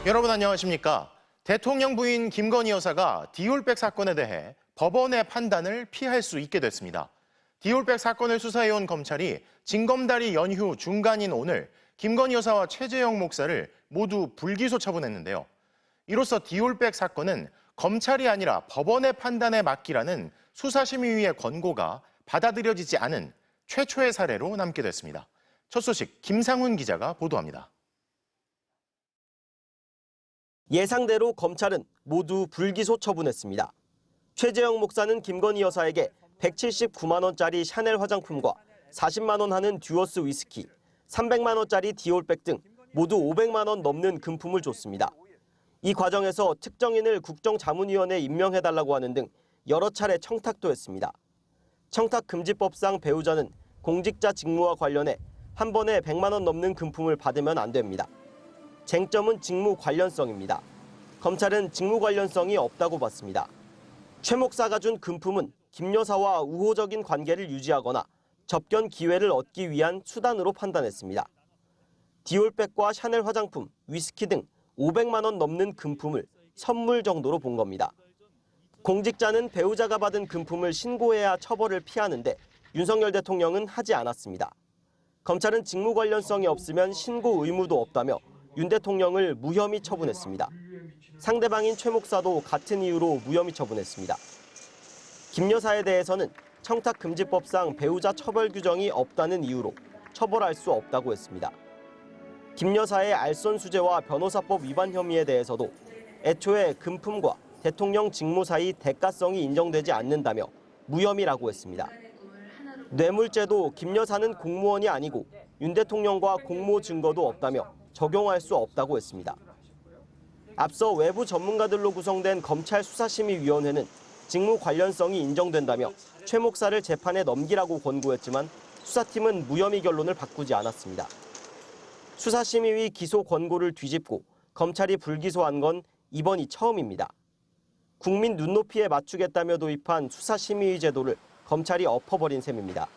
여러분 안녕하십니까? 대통령 부인 김건희 여사가 디올백 사건에 대해 법원의 판단을 피할 수 있게 됐습니다. 디올백 사건을 수사해온 검찰이 징검다리 연휴 중간인 오늘 김건희 여사와 최재형 목사를 모두 불기소 처분했는데요. 이로써 디올백 사건은 검찰이 아니라 법원의 판단에 맡기라는 수사심의위의 권고가 받아들여지지 않은 최초의 사례로 남게 됐습니다. 첫 소식 김상훈 기자가 보도합니다. 예상대로 검찰은 모두 불기소 처분했습니다. 최재형 목사는 김건희 여사에게 179만 원짜리 샤넬 화장품과 40만 원 하는 듀어스 위스키, 300만 원짜리 디올백 등 모두 500만 원 넘는 금품을 줬습니다. 이 과정에서 특정인을 국정자문위원회에 임명해달라고 하는 등 여러 차례 청탁도 했습니다. 청탁금지법상 배우자는 공직자 직무와 관련해 한 번에 100만 원 넘는 금품을 받으면 안 됩니다. 쟁점은 직무 관련성입니다. 검찰은 직무 관련성이 없다고 봤습니다. 최 목사가 준 금품은 김 여사와 우호적인 관계를 유지하거나 접견 기회를 얻기 위한 수단으로 판단했습니다. 디올백과 샤넬 화장품, 위스키 등 500만 원 넘는 금품을 선물 정도로 본 겁니다. 공직자는 배우자가 받은 금품을 신고해야 처벌을 피하는데 윤석열 대통령은 하지 않았습니다. 검찰은 직무 관련성이 없으면 신고 의무도 없다며 윤 대통령을 무혐의 처분했습니다. 상대방인 최 목사도 같은 이유로 무혐의 처분했습니다. 김 여사에 대해서는 청탁금지법상 배우자 처벌 규정이 없다는 이유로 처벌할 수 없다고 했습니다. 김 여사의 알선수재와 변호사법 위반 혐의에 대해서도 애초에 금품과 대통령 직무 사이 대가성이 인정되지 않는다며 무혐의라고 했습니다. 뇌물죄도 김 여사는 공무원이 아니고 윤 대통령과 공모 증거도 없다며 적용할 수 없다고 했습니다. 앞서 외부 전문가들로 구성된 검찰 수사심의위원회는 직무 관련성이 인정된다며 최 목사를 재판에 넘기라고 권고했지만 수사팀은 무혐의 결론을 바꾸지 않았습니다. 수사심의위 기소 권고를 뒤집고 검찰이 불기소한 건 이번이 처음입니다. 국민 눈높이에 맞추겠다며 도입한 수사심의위 제도를 검찰이 엎어버린 셈입니다.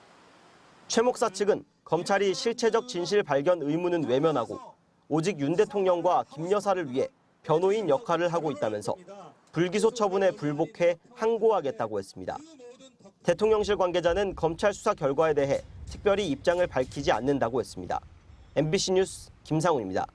최 목사 측은 검찰이 실체적 진실 발견 의무는 외면하고 오직 윤 대통령과 김 여사를 위해 변호인 역할을 하고 있다면서 불기소 처분에 불복해 항고하겠다고 했습니다. 대통령실 관계자는 검찰 수사 결과에 대해 특별히 입장을 밝히지 않는다고 했습니다. MBC 뉴스 김상훈입니다.